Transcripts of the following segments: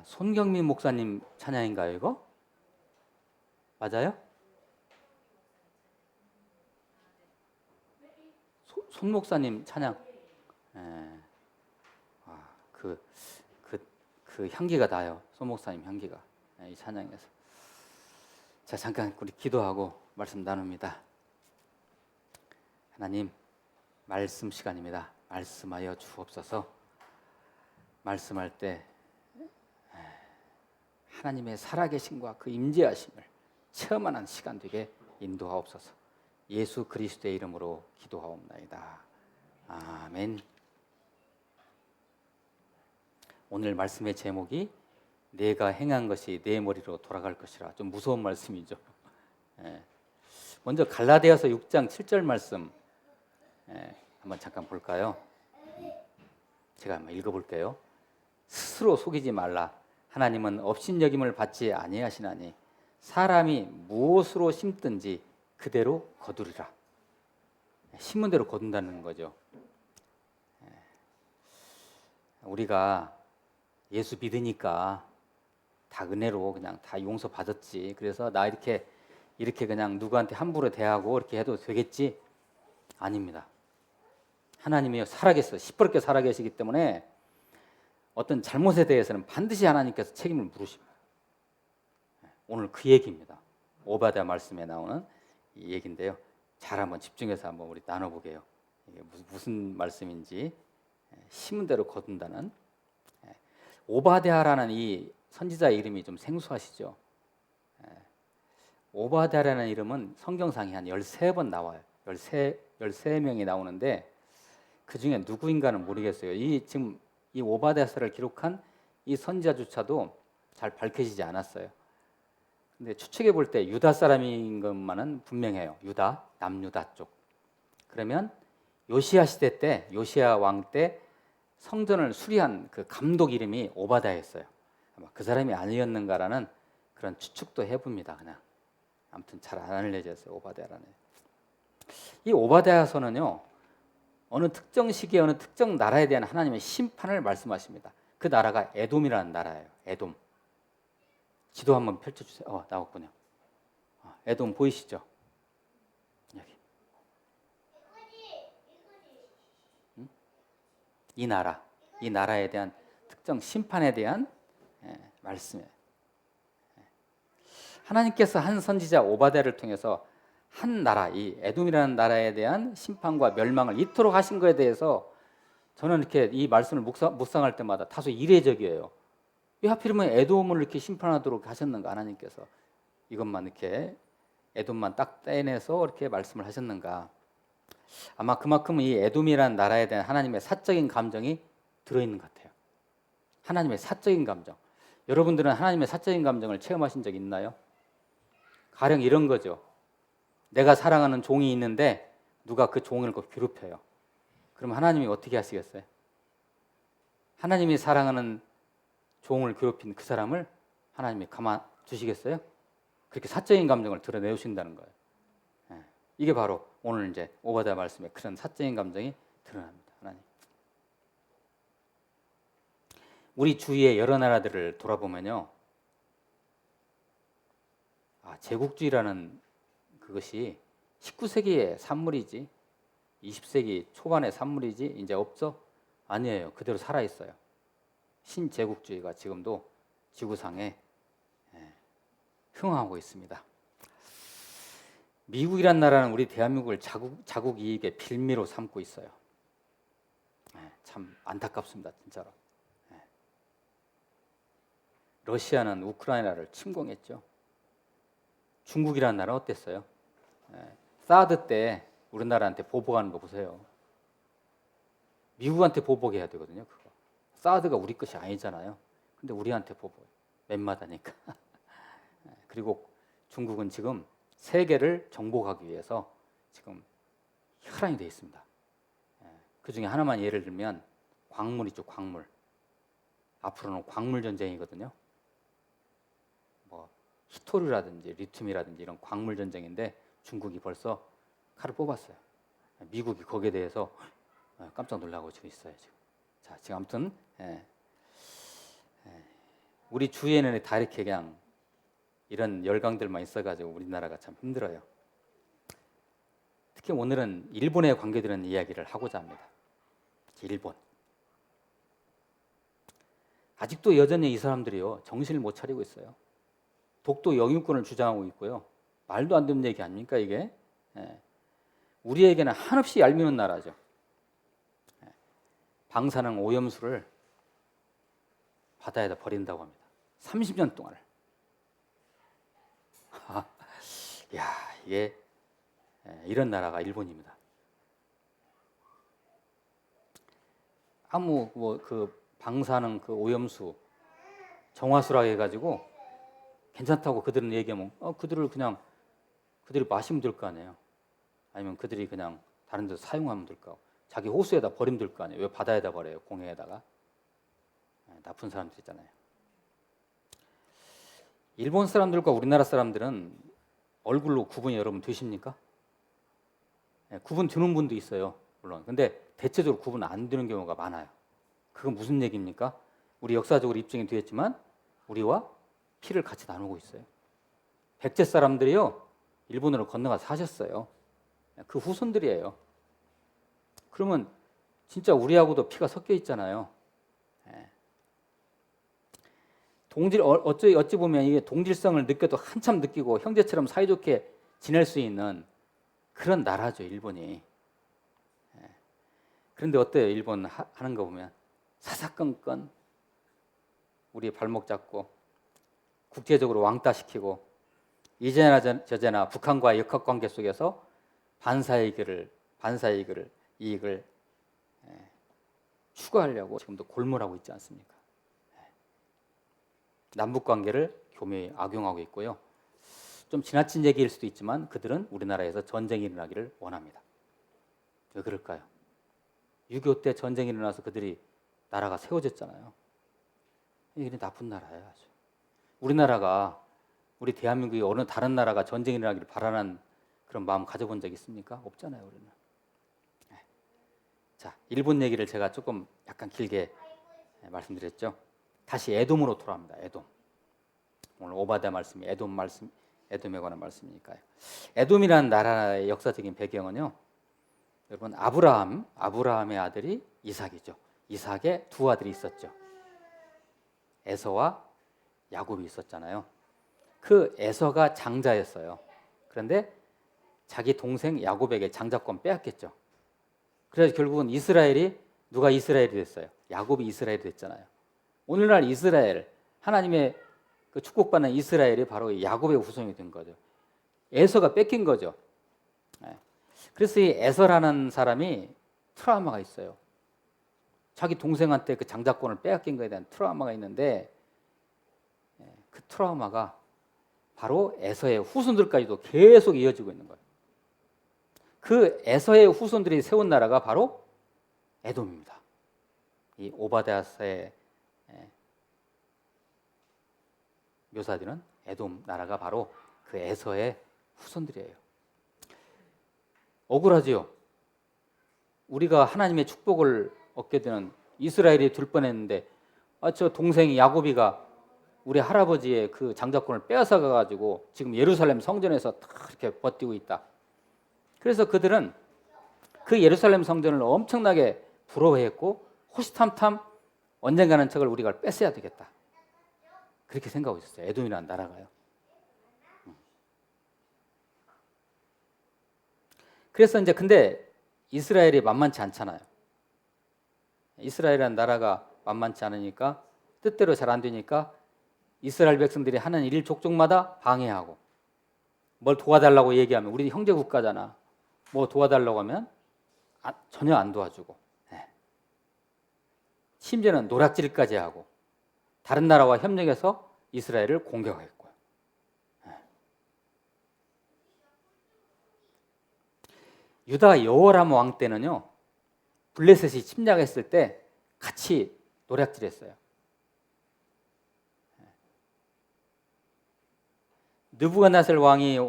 손경민 목사님 찬양인가요, 이거? 맞아요? 손 목사님 찬양. 예. 그 향기가 나요. 손 목사님 향기가. 예, 이 찬양에서. 자, 잠깐 우리 기도하고 말씀 나눕니다. 하나님, 말씀 시간입니다. 말씀하여 주옵소서. 말씀할 때 하나님의 살아계심과 그 임재하심을 체험하는 시간 되게 인도하옵소서. 예수 그리스도의 이름으로 기도하옵나이다. 아멘. 오늘 말씀의 제목이 내가 행한 것이 내 머리로 돌아갈 것이라. 좀 무서운 말씀이죠. 먼저 갈라디아서 6장 7절 말씀 한번 잠깐 볼까요? 제가 한번 읽어볼게요. 스스로 속이지 말라. 하나님은 업신여김을 받지 아니하시나니 사람이 무엇으로 심든지 그대로 거두리라. 심은 대로 거둔다는 거죠. 우리가 예수 믿으니까 다 은혜로 그냥 다 용서받았지. 그래서 나 이렇게 그냥 누구한테 함부로 대하고 이렇게 해도 되겠지? 아닙니다. 하나님이 살아계셔 시퍼렇게 살아계시기 때문에 어떤 잘못에 대해서는 반드시 하나님께서 책임을 물으십니다. 오늘 그 얘기입니다. 오바댜 말씀에 나오는 이 얘기인데요. 잘 한번 집중해서 한번 우리 나눠보게요. 이게 무슨 말씀인지. 심은 대로 거둔다는. 오바댜라는 이 선지자의 이름이 좀 생소하시죠? 오바댜라는 이름은 성경상에 한 13번 나와요. 13명이 나오는데 그 중에 누구인가는 모르겠어요. 지금 이 오바댜서를 기록한 이 선지자조차도 잘 밝혀지지 않았어요. 근데 추측해 볼 때 유다 사람인 것만은 분명해요. 유다, 남유다 쪽. 그러면 요시야 시대 때, 요시야 왕 때 성전을 수리한 그 감독 이름이 오바댜였어요. 아마 그 사람이 아니었는가라는 그런 추측도 해봅니다. 그냥 아무튼 잘 안 알려졌어요. 오바댜라는. 이 오바댜서는요, 어느 특정 시기에 어느 특정 나라에 대한 하나님의 심판을 말씀하십니다. 그 나라가 에돔이라는 나라예요. 에돔. 지도 한번 펼쳐주세요. 나왔군요. 에돔 보이시죠? 여기. 이 나라에 대한 특정 심판에 대한 말씀이에요. 하나님께서 한 선지자 오바댜를 통해서 한 나라, 이 에돔이라는 나라에 대한 심판과 멸망을 이토록 하신 것에 대해서 저는 이렇게 이 말씀을 묵상할 때마다 다소 이례적이에요. 왜 하필이면 에돔을 이렇게 심판하도록 하셨는가, 하나님께서 이것만 이렇게 에돔만 딱 떼내서 이렇게 말씀을 하셨는가. 아마 그만큼 이 에돔이라는 나라에 대한 하나님의 사적인 감정이 들어있는 것 같아요. 하나님의 사적인 감정. 여러분들은 하나님의 사적인 감정을 체험하신 적 있나요? 가령 이런 거죠. 내가 사랑하는 종이 있는데 누가 그 종을 괴롭혀요. 그럼 하나님이 어떻게 하시겠어요? 하나님이 사랑하는 종을 괴롭힌 그 사람을 하나님이 가만 두시겠어요? 그렇게 사적인 감정을 드러내신다는 거예요. 이게 바로 오늘 이제 오바댜 말씀에 그런 사적인 감정이 드러납니다. 하나님. 우리 주위의 여러 나라들을 돌아보면요, 제국주의라는 그것이 19세기의 산물이지 20세기 초반의 산물이지 이제 없어? 아니에요. 그대로 살아있어요. 신제국주의가 지금도 지구상에 흥하고 있습니다. 미국이란 나라는 우리 대한민국을 자국 이익의 빌미로 삼고 있어요. 참 안타깝습니다. 진짜로. 러시아는 우크라이나를 침공했죠. 중국이라는 나라 어땠어요? 사드 때 우리나라한테 보복하는 거 보세요. 미국한테 보복해야 되거든요. 그거. 사드가 우리 것이 아니잖아요. 근데 우리한테 보복. 맨마다니까. 그리고 중국은 지금 세계를 정복하기 위해서 지금 혈안이 되어 있습니다. 그 중에 하나만 예를 들면 광물이죠. 광물. 앞으로는 광물 전쟁이거든요. 뭐 히토류라든지 리튬이라든지 이런 광물 전쟁인데 중국이 벌써 칼을 뽑았어요. 미국이 거기에 대해서 깜짝 놀라고 지금 있어요. 지금. 자, 지금 아무튼 우리 주위에는 다 이렇게 그냥 이런 열강들만 있어가지고 우리나라가 참 힘들어요. 특히 오늘은 일본에 관계되는 이야기를 하고자 합니다. 일본. 아직도 여전히 이 사람들이요 정신을 못 차리고 있어요. 독도 영유권을 주장하고 있고요. 말도 안 되는 얘기 아닙니까 이게? 예. 우리에게는 한없이 얄미운 나라죠. 예. 방사능 오염수를 바다에다 버린다고 합니다. 30년 동안을. 야, 이게 이런 나라가 일본입니다. 아무 그 방사능 그 오염수 정화수라고 해가지고 괜찮다고 그들은 얘기하면 그들이 마시면 될 거 아니에요. 아니면 그들이 그냥 다른 데서 사용하면 될까? 자기 호수에다 버리면 될 거 아니에요. 왜 바다에다 버려요? 공해에다가. 나쁜 사람들 있잖아요. 일본 사람들과 우리나라 사람들은 얼굴로 구분이 여러분 되십니까? 구분 되는 분도 있어요. 물론. 근데 대체적으로 구분 안 되는 경우가 많아요. 그건 무슨 얘기입니까? 우리 역사적으로 입증이 되었지만 우리와 피를 같이 나누고 있어요. 백제 사람들이요. 일본으로 건너가서 사셨어요. 그 후손들이에요. 그러면 진짜 우리하고도 피가 섞여 있잖아요. 어찌 보면 이게 동질성을 느껴도 한참 느끼고 형제처럼 사이좋게 지낼 수 있는 그런 나라죠, 일본이. 그런데 어때요, 일본 하는 거 보면? 사사건건 우리 발목 잡고 국제적으로 왕따시키고 이제나 저제나 북한과의 역학관계 속에서 반사이익을 이익을 추구하려고 지금도 골몰하고 있지 않습니까? 남북관계를 교묘히 악용하고 있고요. 좀 지나친 얘기일 수도 있지만 그들은 우리나라에서 전쟁이 일어나기를 원합니다. 왜 그럴까요? 6.25 때 전쟁이 일어나서 그들이 나라가 세워졌잖아요. 이게 나쁜 나라예요. 아주. 우리 대한민국이 어느 다른 나라가 전쟁이 일어나기를 바라는 그런 마음 가져본 적 있습니까? 없잖아요. 우리는. 자, 일본 얘기를 제가 조금 약간 길게 말씀드렸죠. 다시 에돔으로 돌아옵니다. 에돔. 오늘 오바댜 말씀이 에돔에 관한 말씀이니까요. 에돔이라는 나라의 역사적인 배경은요. 여러분 아브라함의 아들이 이삭이죠. 이삭의 두 아들이 있었죠. 에서와 야곱이 있었잖아요. 그 에서가 장자였어요. 그런데 자기 동생 야곱에게 장자권 빼앗겼죠. 그래서 결국은 누가 이스라엘이 됐어요? 야곱이 이스라엘이 됐잖아요. 오늘날 이스라엘, 하나님의 그 축복받는 이스라엘이 바로 야곱의 후손이 된 거죠. 에서가 뺏긴 거죠. 그래서 이 에서라는 사람이 트라우마가 있어요. 자기 동생한테 그 장자권을 빼앗긴 것에 대한 트라우마가 있는데 그 트라우마가 바로 에서의 후손들까지도 계속 이어지고 있는 거예요. 그 에서의 후손들이 세운 나라가 바로 에돔입니다. 이 오바댜서의 묘사되는 에돔 나라가 바로 그 에서의 후손들이에요. 억울하지요. 우리가 하나님의 축복을 얻게 되는 이스라엘이 될 뻔했는데 저 동생이 야곱이가 우리 할아버지의 그 장자권을 빼앗아 가지고 지금 예루살렘 성전에서 다 이렇게 버티고 있다. 그래서 그들은 그 예루살렘 성전을 엄청나게 부러워했고 호시탐탐 언젠가는 저걸 우리가 뺏어야 되겠다. 그렇게 생각하고 있었어요. 에돔이라는 나라가요. 그래서 이제 근데 이스라엘이 만만치 않잖아요. 이스라엘이라는 나라가 만만치 않으니까 뜻대로 잘 안 되니까 이스라엘 백성들이 하는 일 족족마다 방해하고 뭘 도와달라고 얘기하면 우리 형제 국가잖아. 뭐 도와달라고 하면 전혀 안 도와주고 심지어는 노략질까지 하고 다른 나라와 협력해서 이스라엘을 공격했고요. 유다 여호람 왕 때는요. 블레셋이 침략했을 때 같이 노략질했어요. 느부갓네살 왕이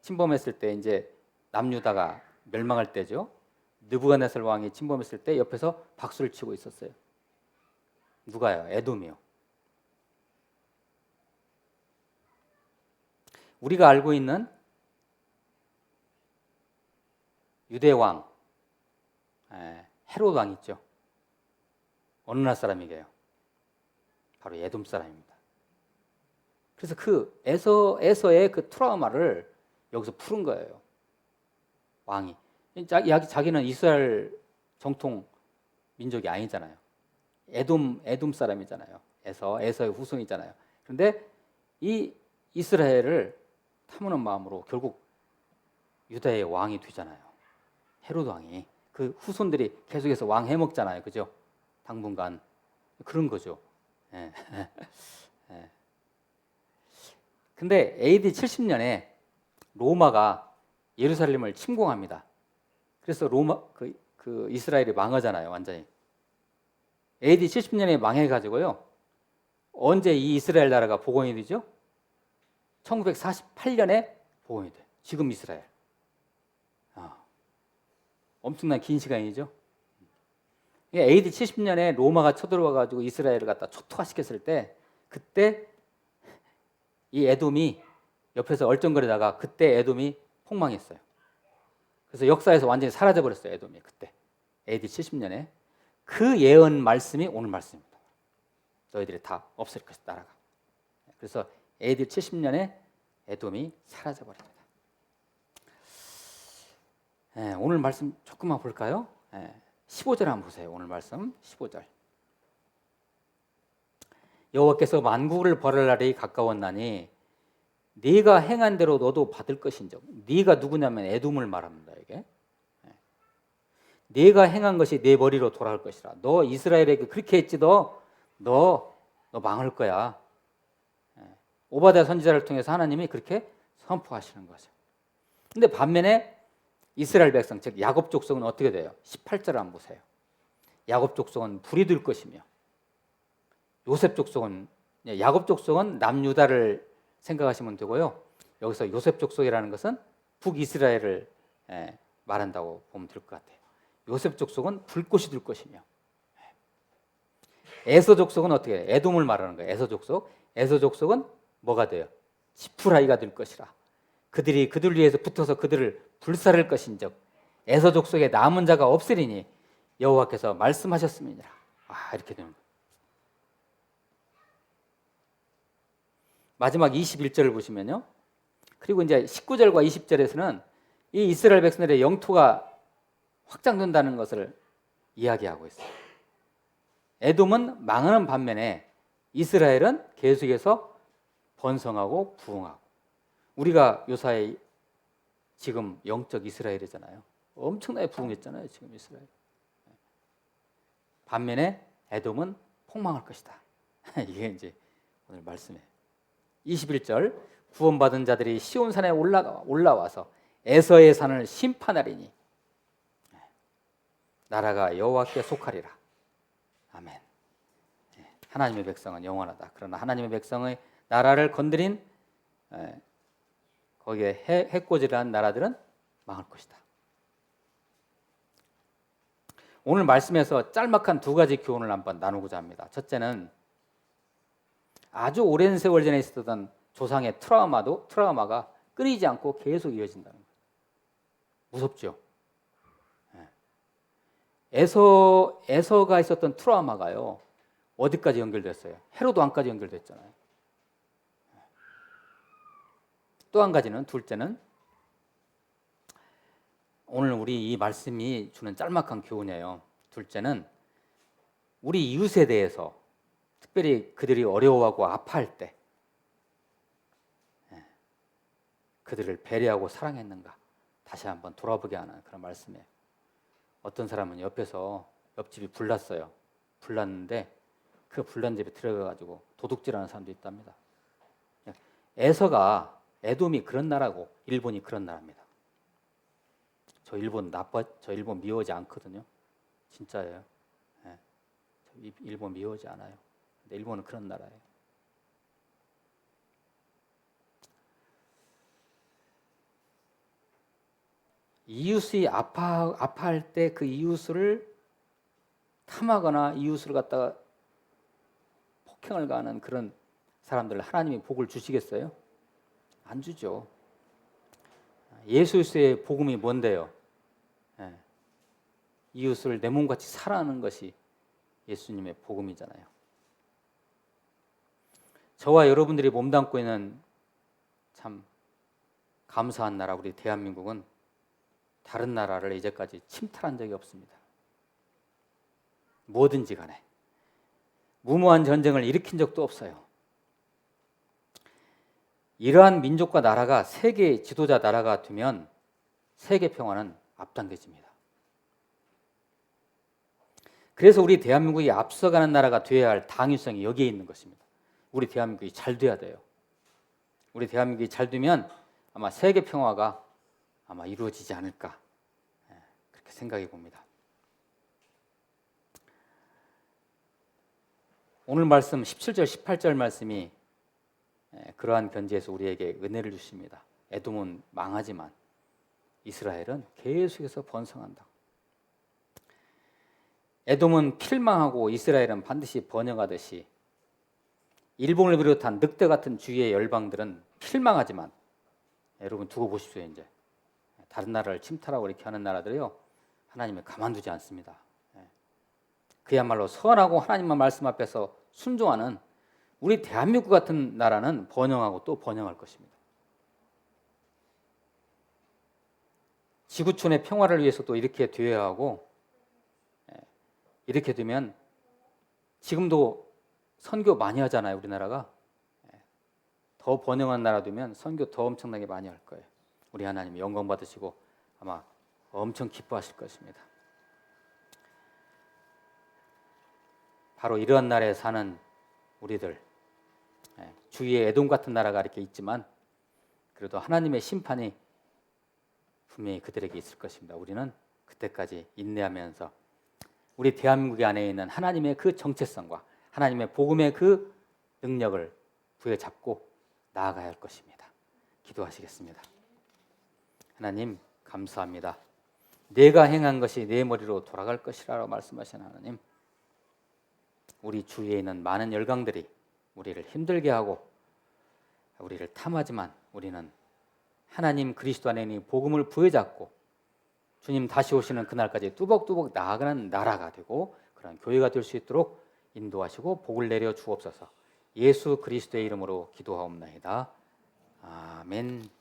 침범했을 때 이제 남유다가 멸망할 때죠. 느부갓네살 왕이 침범했을 때 옆에서 박수를 치고 있었어요. 누가요? 에돔이요. 우리가 알고 있는 유대 왕 헤롯 왕 있죠. 어느 나라 사람이게요? 바로 에돔 사람입니다. 그래서 그 에서의 그 트라우마를 여기서 푸른 거예요. 왕이. 자기는 이스라엘 정통 민족이 아니잖아요. 에돔 사람이잖아요. 에서의 후손이잖아요. 그런데 이 이스라엘을 탐하는 마음으로 결국 유다의 왕이 되잖아요. 헤롯 왕이. 그 후손들이 계속해서 왕 해먹잖아요. 그죠? 당분간. 그런 거죠. 예. 예. 근데 AD 70년에 로마가 예루살렘을 침공합니다. 그래서 그 이스라엘이 망하잖아요. 완전히. AD 70년에 망해가지고요. 언제 이 이스라엘 나라가 복원이 되죠? 1948년에 복원이 돼요. 지금 이스라엘. 엄청난 긴 시간이죠. AD 70년에 로마가 쳐들어와가지고 이스라엘을 갖다 초토화시켰을 때, 그때 이 에돔이 옆에서 얼쩡거리다가 그때 에돔이 폭망했어요. 그래서 역사에서 완전히 사라져버렸어요. 에돔이 그때 AD 70년에. 그 예언 말씀이 오늘 말씀입니다. 너희들이 다 없을 것이다, 나라가. 그래서 AD 70년에 에돔이 사라져버립니다. 오늘 말씀 조금만 볼까요? 15절 한번 보세요. 오늘 말씀 15절. 여호와께서 만국을 벌할 날이 가까웠나니 네가 행한 대로 너도 받을 것인즉. 네가 누구냐면 에돔을 말합니다. 이게. 네가 행한 것이 네 머리로 돌아올 것이라. 너 이스라엘에게 그렇게 했지. 너 망할 거야. 오바댜 선지자를 통해서 하나님이 그렇게 선포하시는 거죠. 근데 반면에 이스라엘 백성, 즉 야곱 족속은 어떻게 돼요? 18절을 한번 보세요. 야곱 족속은 불이 들 것이며, 요셉 족속은, 야곱 족속은 남유다를 생각하시면 되고요. 여기서 요셉 족속이라는 것은 북이스라엘을 말한다고 보면 될 것 같아요. 요셉 족속은 불꽃이 들 것이며, 에서 족속은 어떻게 해요? 에돔을 말하는 거예요. 에서 족속은 뭐가 돼요? 지푸라기가 될 것이라. 그들이 그들 위에서 붙어서 그들을 불사를 것인즉 에서 족속에 남은 자가 없으리니 여호와께서 말씀하셨음이니라. 이렇게 되는 거예요. 마지막 21절을 보시면요. 그리고 이제 19절과 20절에서는 이 이스라엘 백성들의 영토가 확장된다는 것을 이야기하고 있어요. 에돔은 망하는 반면에 이스라엘은 계속해서 번성하고 부흥하고. 우리가 요사이 지금 영적 이스라엘이잖아요. 엄청나게 부흥했잖아요. 지금 이스라엘. 반면에 에돔은 폭망할 것이다. 이게 이제 오늘 말씀이에요. 21절. 구원받은 자들이 시온산에 올라와서 에서의 산을 심판하리니 나라가 여호와께 속하리라. 아멘. 하나님의 백성은 영원하다. 그러나 하나님의 백성의 나라를 건드린 거기에 해코지라는 나라들은 망할 것이다. 오늘 말씀에서 짤막한 두 가지 교훈을 한번 나누고자 합니다. 첫째는 아주 오랜 세월 전에 있었던 조상의 트라우마가 끊이지 않고 계속 이어진다는 거예요. 무섭죠? 에서가 있었던 트라우마가요. 어디까지 연결됐어요? 헤롯 왕까지 연결됐잖아요. 또 한 가지는, 둘째는 오늘 우리 이 말씀이 주는 짤막한 교훈이에요. 둘째는 우리 이웃에 대해서, 특별히 그들이 어려워하고 아파할 때 그들을 배려하고 사랑했는가 다시 한번 돌아보게 하는 그런 말씀이에요. 어떤 사람은 옆집이 불났어요. 불났는데 그 불난 집에 들어가가지고 도둑질하는 사람도 있답니다. 에돔이 그런 나라고 일본이 그런 나라입니다. 저 일본 미워하지 않거든요. 진짜예요. 일본 미워하지 않아요. 근데 일본은 그런 나라예요. 이웃이 아파할 때 그 이웃을 탐하거나 이웃을 갖다가 폭행을 가하는 그런 사람들 하나님이 복을 주시겠어요? 안 주죠. 예수의 복음이 뭔데요? 예. 이웃을 내 몸같이 사랑하는 것이 예수님의 복음이잖아요. 저와 여러분들이 몸담고 있는 참 감사한 나라 우리 대한민국은 다른 나라를 이제까지 침탈한 적이 없습니다. 뭐든지 간에 무모한 전쟁을 일으킨 적도 없어요. 이러한 민족과 나라가 세계 지도자 나라가 되면 세계 평화는 앞당겨집니다. 그래서 우리 대한민국이 앞서가는 나라가 되어야 할 당위성이 여기에 있는 것입니다. 우리 대한민국이 잘 돼야 돼요. 우리 대한민국이 잘 되면 아마 세계 평화가 아마 이루어지지 않을까 그렇게 생각해 봅니다. 오늘 말씀 17절 18절 말씀이 그러한 견지에서 우리에게 은혜를 주십니다. 에돔은 망하지만 이스라엘은 계속해서 번성한다. 에돔은 필망하고 이스라엘은 반드시 번영하듯이 일본을 비롯한 늑대 같은 주위의 열방들은 필망하지만 여러분 두고 보십시오. 이제 다른 나라를 침탈하고 이렇게 하는 나라들이요 하나님을 가만두지 않습니다. 그야말로 선하고 하나님만 말씀 앞에서 순종하는 우리 대한민국 같은 나라는 번영하고 또 번영할 것입니다. 지구촌의 평화를 위해서 또 이렇게 되어야 하고 이렇게 되면 지금도 선교 많이 하잖아요. 우리나라가 더 번영한 나라 되면 선교 더 엄청나게 많이 할 거예요. 우리 하나님이 영광 받으시고 아마 엄청 기뻐하실 것입니다. 바로 이러한 나라에 사는 우리들 주위에 에돔 같은 나라가 이렇게 있지만 그래도 하나님의 심판이 분명히 그들에게 있을 것입니다. 우리는 그때까지 인내하면서 우리 대한민국 안에 있는 하나님의 그 정체성과 하나님의 복음의 그 능력을 부여잡고 나아가야 할 것입니다. 기도하시겠습니다. 하나님 감사합니다. 내가 행한 것이 내 머리로 돌아갈 것이라고 말씀하신 하나님, 우리 주위에 있는 많은 열강들이 우리를 힘들게 하고 우리를 탐하지만 우리는 하나님 그리스도 안에 있는 복음을 부여잡고 주님 다시 오시는 그날까지 뚜벅뚜벅 나아가는 나라가 되고 그런 교회가 될 수 있도록 인도하시고 복을 내려 주옵소서. 예수 그리스도의 이름으로 기도하옵나이다. 아멘.